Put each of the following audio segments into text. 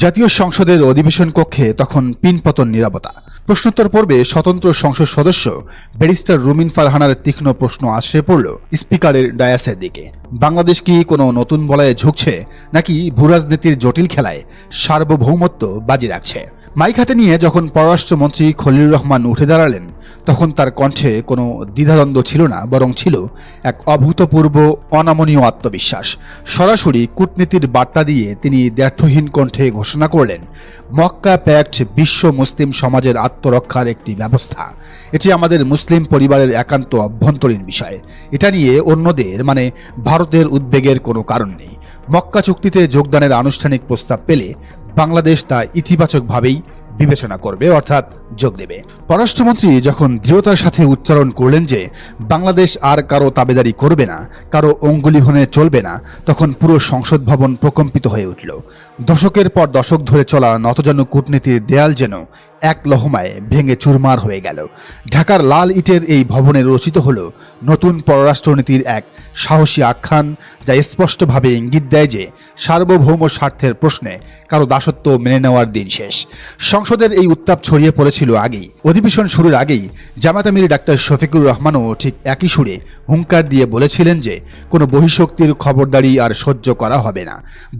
জাতীয় সংসদের অধিবেশন কক্ষে তখন পিনপতন নীরবতা। প্রশ্নোত্তর পর্বে স্বতন্ত্র সংসদ সদস্য ব্যারিস্টার রুমিন ফারহানার তীক্ষ্ণ প্রশ্ন আসে পড়ল স্পিকারের ডায়াসের দিকে। বাংলাদেশ কি কোনো নতুন বলয়ে ঝুঁকছে, নাকি ভূরাজনীতির জটিল খেলায় সার্বভৌমত্ব বাজি রাখছে? মাইক হাতে নিয়ে যখন পররাষ্ট্রমন্ত্রী খলিলুর রহমান উঠে দাঁড়ালেন, তখন তার কণ্ঠে কোনো দ্বিধাদ্বন্দ্ব ছিল না, বরং ছিল এক অভূতপূর্ব অনামনীয় আত্মবিশ্বাস। সরাসরি কূটনীতির বার্তা দিয়ে তিনি দ্ব্যর্থহীন কণ্ঠে ঘোষণা করলেন, মক্কা প্যাক্ট বিশ্ব মুসলিম সমাজের আত্মরক্ষার একটি ব্যবস্থা। এটি আমাদের মুসলিম পরিবারের একান্ত অভ্যন্তরীণ বিষয়। এটা নিয়ে অন্যদের মানে ভারতের উদ্বেগের কোনো কারণ নেই। মক্কা চুক্তিতে যোগদানের আনুষ্ঠানিক প্রস্তাব পেলে বাংলাদেশ তা ইতিবাচকভাবেই বিবেচনা করবে, অর্থাৎ যোগ দেবে। পররাষ্ট্রমন্ত্রী যখন দৃঢ়তার সাথে উচ্চারণ করলেন যে বাংলাদেশ আর কারো তাবেদারি করবে না, কারো অঙ্গুলি হনে চলবে না, তখন পুরো সংসদ ভবন প্রকম্পিত হয়ে উঠল। দশকের পর দশক ধরে চলা নতজানু কূটনীতির দেয়াল যেন এক লহমায় ভেঙে চুরমার হয়ে গেল। ঢাকার লাল ইটের এই ভবনে রচিত হল নতুন পররাষ্ট্রনীতির এক সাহসী আখ্যান, যা স্পষ্টভাবে ইঙ্গিত দেয় যে সার্বভৌম স্বার্থের প্রশ্নে কারো দাসত্ব মেনে নেওয়ার দিন শেষ। সংসদের এই উত্তাপ ছড়িয়ে পড়েছিল আগেই। অধিবেশন শুরুর আগেই জামায়াত আমির ডাক্তার শফিকুর রহমানও ঠিক একই সুরে হুঙ্কার দিয়ে বলেছিলেন যে কোনো বহিঃশক্তির খবরদারি আর সহ্য করা হবে না।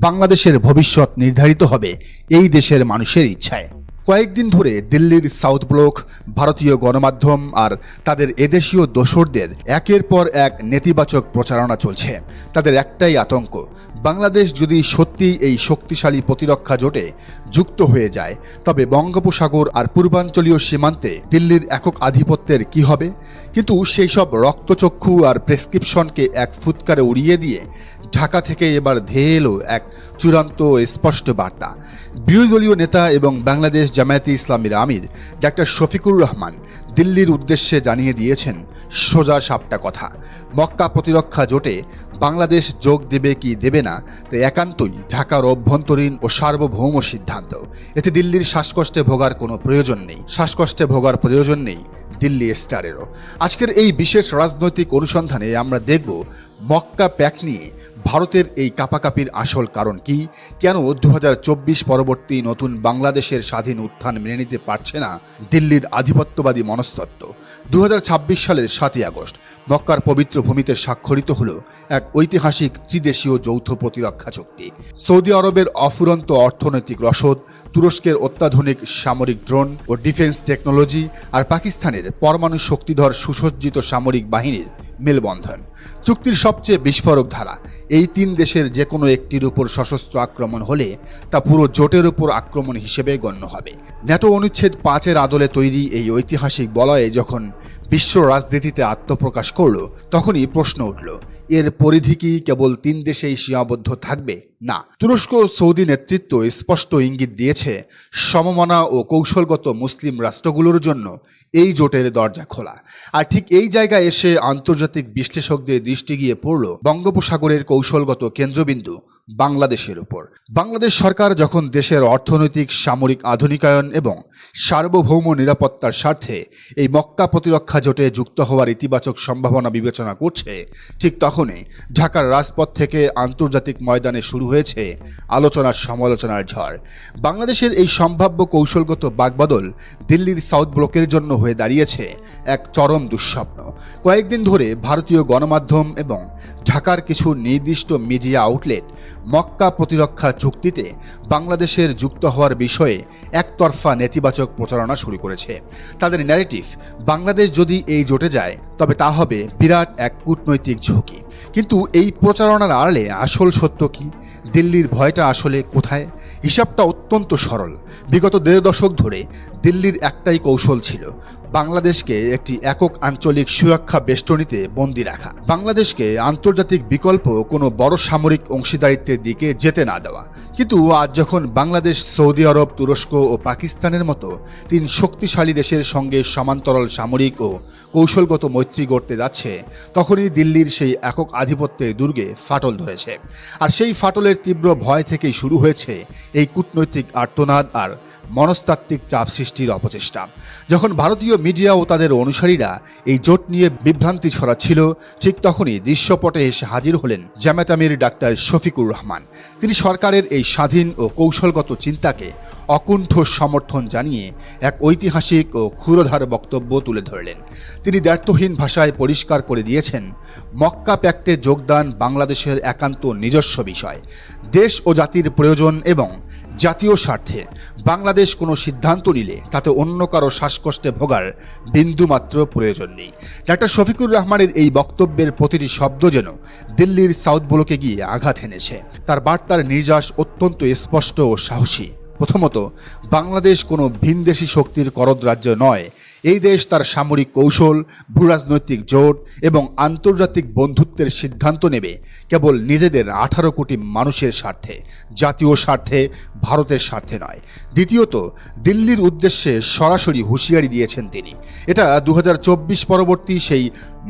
বাংলাদেশের ভবিষ্যৎ নির্ধারিত হবে এই দেশের মানুষের ইচ্ছায়। কয়েকদিন ধরে দিল্লির সাউথ ব্লক, ভারতীয় গণমাধ্যম আর তাদের এদেশীয় দোসরদের একের পর এক নেতিবাচক প্রচারণা চলছে। তাদের একটাই আতঙ্ক, বাংলাদেশ যদি সত্যি এই শক্তিশালী প্রতিরক্ষা জোটে যুক্ত হয়ে যায়, তবে বঙ্গোপসাগর আর পূর্বাঞ্চলীয় সীমান্তে দিল্লির একক আধিপত্যের কি হবে? কিন্তু সেই সব রক্তচক্ষু আর প্রেসক্রিপশনকে এক ফুৎকারে উড়িয়ে দিয়ে ঢাকা থেকে এবার ধেয়ে এলো এক চূড়ান্ত স্পষ্ট বার্তা। বিরোধী দলীয় নেতা এবং বাংলাদেশ জামায়াতে ইসলামীর আমির ডাক্তার শফিকুর রহমান দিল্লির উদ্দেশ্যে জানিয়ে দিয়েছেন সোজা সাপটা কথা। মক্কা প্রতিরক্ষা জোটে বাংলাদেশ যোগ দেবে কি দেবে না, তা একান্তই ঢাকার অভ্যন্তরীণ ও সার্বভৌম সিদ্ধান্ত। এতে দিল্লির শ্বাসকষ্টে ভোগার কোনো প্রয়োজন নেই, শ্বাসকষ্টে ভোগার প্রয়োজন নেই দিল্লি স্টারেরও। আজকের এই বিশেষ রাজনৈতিক অনুসন্ধানে আমরা দেখব মক্কা প্যাক্ট নিয়ে ভারতের এই কাপাকাপির আসল কারণ কি, কেন 2024 পরবর্তী নতুন বাংলাদেশের স্বাধীন উত্থান মেনে নিতে পারছে না দিল্লির আধিপত্যবাদী মনস্তত্ত্ব। 2026 সালের 7ই আগস্ট মক্কার পবিত্র ভূমিতে স্বাক্ষরিত হল এক ঐতিহাসিক ত্রিদেশীয় যৌথ প্রতিরক্ষা চুক্তি। সৌদি আরবের অফুরন্ত অর্থনৈতিক রসদ, তুরস্কের অত্যাধুনিক সামরিক ড্রোন ও ডিফেন্স টেকনোলজি আর পাকিস্তানের পরমাণু শক্তিধর সুসজ্জিত সামরিক বাহিনীর মেলবন্ধন। চুক্তির সবচেয়ে বিস্ফোরক ধারা, এই তিন দেশের যে কোনো একটির উপর সশস্ত্র আক্রমণ হলে তা পুরো জোটের উপর আক্রমণ হিসেবে গণ্য হবে। ন্যাটো অনুচ্ছেদ 5-এর আদলে তৈরি এই ঐতিহাসিক বলয়ে যখন বিশ্ব রাজনীতিতে আত্মপ্রকাশ করল, তখনই প্রশ্ন উঠল, এর পরিধি কি কেবল তিন দেশেই সীমাবদ্ধ থাকবে? না, তুরস্ক ও সৌদি নেতৃত্ব স্পষ্ট ইঙ্গিত দিয়েছে সমমনা ও কৌশলগত মুসলিম রাষ্ট্রগুলোর জন্য এই জোটের দরজা খোলা। আর ঠিক এই জায়গায় এসে আন্তর্জাতিক বিশ্লেষকদের দৃষ্টি গিয়ে পড়ল বঙ্গোপসাগরের কৌশলগত কেন্দ্রবিন্দু বাংলাদেশের উপর। বাংলাদেশ সরকার যখন দেশের অর্থনৈতিক সামরিক আধুনিকায়ন এবং সার্বভৌম নিরাপত্তার স্বার্থে এই মক্কা প্রতিরক্ষা জোটে যুক্ত হওয়ার ইতিবাচক সম্ভাবনা বিবেচনা করছে, ঠিক তখনই ঢাকার রাজপথ থেকে আন্তর্জাতিক ময়দানে শুরু হয়েছে আলোচনার সমালোচনার ঝড়। বাংলাদেশের এই সম্ভাব্য কৌশলগত বাগবদল দিল্লির সাউথ ব্লকের জন্য হয়ে দাঁড়িয়েছে এক চরম দুঃস্বপ্ন। কয়েকদিন ধরে ভারতীয় গণমাধ্যম এবং ঢাকার কিছু নির্দিষ্ট মিডিয়া আউটলেট মক্কা প্রতিরক্ষা চুক্তিতে বাংলাদেশের যুক্ত হওয়ার বিষয়ে একতরফা নেতিবাচক প্রচারণা শুরু করেছে। তাদের ন্যারেটিভ, বাংলাদেশ যদি এই জোটে যায় তবে তা হবে বিরাট এক কূটনৈতিক ঝুঁকি। কিন্তু এই প্রচারণার আড়ালে আসল সত্য কি? দিল্লির ভয়টা আসলে কোথায়? হিসাবটা অত্যন্ত সরল। বিগত 1.5 দশক ধরে দিল্লির একটাই কৌশল ছিল, বাংলাদেশকে একটি একক আঞ্চলিক সুরক্ষা বেষ্টনীতে বন্দী রাখা, বাংলাদেশকে আন্তর্জাতিক বিকল্প কোনো বড় সামরিক অংশীদারিত্বের দিকে যেতে না দেওয়া। কিন্তু আজ যখন বাংলাদেশ সৌদি আরব, তুরস্ক ও পাকিস্তানের মতো 3 শক্তিশালী দেশের সঙ্গে সমান্তরাল সামরিক ও কৌশলগত মৈত্রী গড়তে যাচ্ছে, তখনই দিল্লির সেই একক আধিপত্যের দুর্গে ফাটল ধরেছে। আর সেই ফাটলের তীব্র ভয় থেকেই শুরু হয়েছে এই কূটনৈতিক আর্তনাদ আর মনস্তাত্ত্বিক চাপ সৃষ্টির অপচেষ্টা। যখন ভারতীয় মিডিয়া ও তাদের অনুসারীরা এই জোট নিয়ে বিভ্রান্তি ছড়াচ্ছিল, ঠিক তখনই দৃশ্যপটে এসে হাজির হলেন জামায়াত আমির ডাক্তার শফিকুর রহমান। তিনি সরকারের এই স্বাধীন ও কৌশলগত চিন্তাকে অকুণ্ঠ সমর্থন জানিয়ে এক ঐতিহাসিক ও ক্ষুরধার বক্তব্য তুলে ধরলেন। তিনি দ্ব্যর্থহীন ভাষায় পরিষ্কার করে দিয়েছেন, মক্কা প্যাক্টে যোগদান বাংলাদেশের একান্ত নিজস্ব বিষয়। দেশ ও জাতির প্রয়োজন এবং জাতীয় স্বার্থে বাংলাদেশ কোনো সিদ্ধান্ত নিলে তাতে অন্য কারো শ্বাসকষ্টে ভোগার বিন্দুমাত্র প্রয়োজন নেই। ডাক্তার শফিকুর রহমানের এই বক্তব্যের প্রতিটি শব্দ যেন দিল্লির সাউথ ব্লকে গিয়ে আঘাত এনেছে। তার বার্তার নির্যাস অত্যন্ত স্পষ্ট ও সাহসী। প্রথমত, বাংলাদেশ কোনো ভিনদেশি শক্তির করদ রাজ্য নয়। এই দেশ তার সামরিক কৌশল, ভূরাজনৈতিক জোট এবং আন্তর্জাতিক বন্ধুত্বের সিদ্ধান্ত নেবে কেবল নিজেদের 18 কোটি মানুষের স্বার্থে, জাতীয় স্বার্থে, ভারতের স্বার্থে নয়। দ্বিতীয়ত, দিল্লির উদ্দেশ্যে সরাসরি হুঁশিয়ারি দিয়েছেন তিনি। এটা 2024 পরবর্তী সেই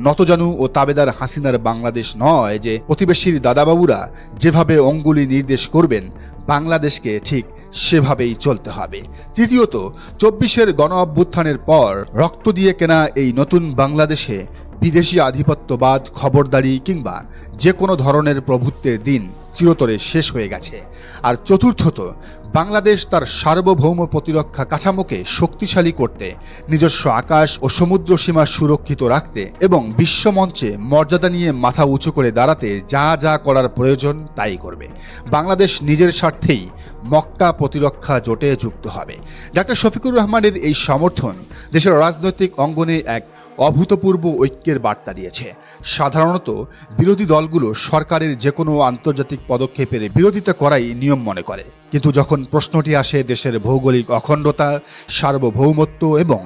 নতজানু ও তাবেদার হাসিনার বাংলাদেশ নয় যে প্রতিবেশীর দাদাবাবুরা যেভাবে অঙ্গুলি নির্দেশ করবেন বাংলাদেশকে ঠিক সেভাবেই চলতে হবে। তৃতীয়ত, 24-এর গণ অভ্যুত্থানের পর রক্ত দিয়ে কেনা এই নতুন বাংলাদেশে বিদেশি আধিপত্যবাদ, খবরদারি কিংবা যে কোনো ধরনের প্রভুত্বের দিন চিরতরে শেষ হয়ে গেছে। আর চতুর্থত, বাংলাদেশ তার সার্বভৌম প্রতিরক্ষা কাঠামোকে শক্তিশালী করতে, নিজস্ব আকাশ ও সমুদ্র সীমা সুরক্ষিত রাখতে এবং বিশ্বমঞ্চে মর্যাদা নিয়ে মাথা উঁচু করে দাঁড়াতে যা যা করার প্রয়োজন তাই করবে। বাংলাদেশ নিজের স্বার্থেই মক্কা প্রতিরক্ষা জোটে যুক্ত হবে। ডাক্তার শফিকুর রহমানের এই সমর্থন দেশের রাজনৈতিক অঙ্গনে এক অভূতপূর্ব ঐক্যের বার্তা দিয়েছে। সাধারণত বিরোধী দলগুলো সরকারের যে কোনো আন্তর্জাতিক পদক্ষেপের বিরোধিতা করাই নিয়ম মনে করে, কিন্তু যখন প্রশ্নটি আসে দেশের ভৌগোলিক অখণ্ডতা, সার্বভৌমত্ব এবং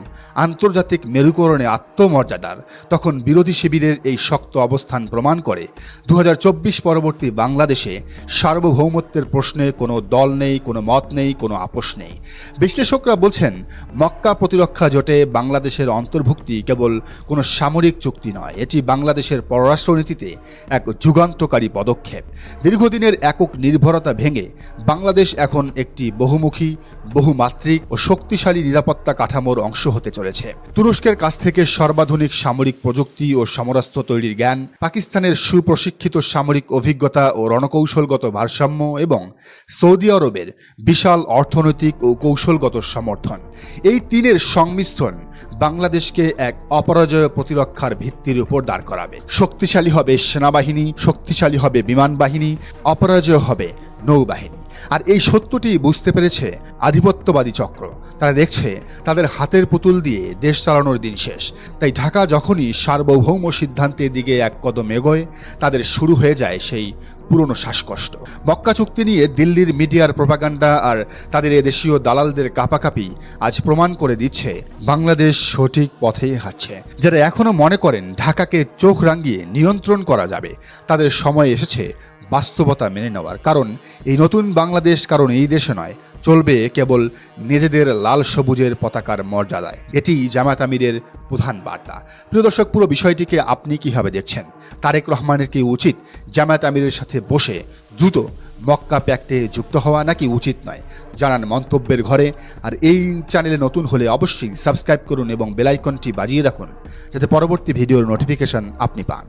আন্তর্জাতিক মেরুকরণে আত্মমর্যাদার, তখন বিরোধী শিবিরের এই শক্ত অবস্থান প্রমাণ করে 2024 পরবর্তী বাংলাদেশে সার্বভৌমত্বের প্রশ্নে কোনো দল নেই, কোনো মত নেই, কোনো আপোষ নেই। বিশ্লেষকরা বলছেন, মক্কা প্রতিরক্ষা জোটে বাংলাদেশের অন্তর্ভুক্তি কেবল কোনো সামরিক চুক্তি নয়, এটি বাংলাদেশের পররাষ্ট্রনীতিতে এক যুগান্তকারী পদক্ষেপ। দীর্ঘদিনের একক নির্ভরতা ভেঙে বাংলাদেশ এখন একটি বহুমুখী, বহুমাত্রিক ও শক্তিশালী নিরাপত্তা কাঠামোর অংশ হতে চলেছে। তুরস্কের কাছ থেকে সর্বাধুনিক সামরিক প্রযুক্তি ও সমরাস্ত্র তৈরির জ্ঞান, পাকিস্তানের সুপ্রশিক্ষিত সামরিক অভিজ্ঞতা ও রণকৌশলগত ভারসাম্য এবং সৌদি আরবের বিশাল অর্থনৈতিক ও কৌশলগত সমর্থন, এই তিনের সংমিশ্রণ বাংলাদেশকে এক অপরাজয় প্রতিরক্ষার ভিত্তির উপর দাঁড় করাবে। শক্তিশালী হবে সেনাবাহিনী, শক্তিশালী হবে বিমান বাহিনী, অপরাজয় হবে নৌবাহিনী। আর এই সত্যটি বুঝতে পেরেছে আধিপত্যবাদী চক্র। তারা দেখছে তাদের হাতের পুতুল দিয়ে দেশ চালানোর দিন শেষ। তাই ঢাকা যখনই সার্বভৌম সিদ্ধান্তের দিকে এক কদম এগোয়, তাদের শুরু হয়ে যায় সেই পুরনো শ্বাসকষ্ট। মক্কা চুক্তি নিয়ে দিল্লির মিডিয়ার প্রোপাগান্ডা আর তাদের এদেশীয় দালালদের কাপাকাপি আজ প্রমাণ করে দিচ্ছে বাংলাদেশ সঠিক পথেই হাঁটছে। যারা এখনো মনে করেন ঢাকাকে চোখ রাঙিয়ে নিয়ন্ত্রণ করা যাবে, তাদের সময় এসেছে বাস্তবতা মেনে নেওয়ার। কারণ এই নতুন বাংলাদেশ কারণ এই দেশে নয়, চলবে কেবল নিজেদের লাল সবুজের পতাকার মর্যাদায়। এটি জামায়াত আমিরের প্রধান বার্তা। প্রিয় দর্শক, পুরো বিষয়টিকে আপনি কিভাবে দেখছেন? তারেক রহমানের কি উচিত জামায়াত আমিরের সাথে বসে দ্রুত মক্কা প্যাক্টে যুক্ত হওয়া, নাকি উচিত নয়? জানান মন্তব্যের ঘরে। আর এই চ্যানেলে নতুন হলে অবশ্যই সাবস্ক্রাইব করুন এবং বেল আইকনটি বাজিয়ে রাখুন, যাতে পরবর্তী ভিডিওর নোটিফিকেশন আপনি পান।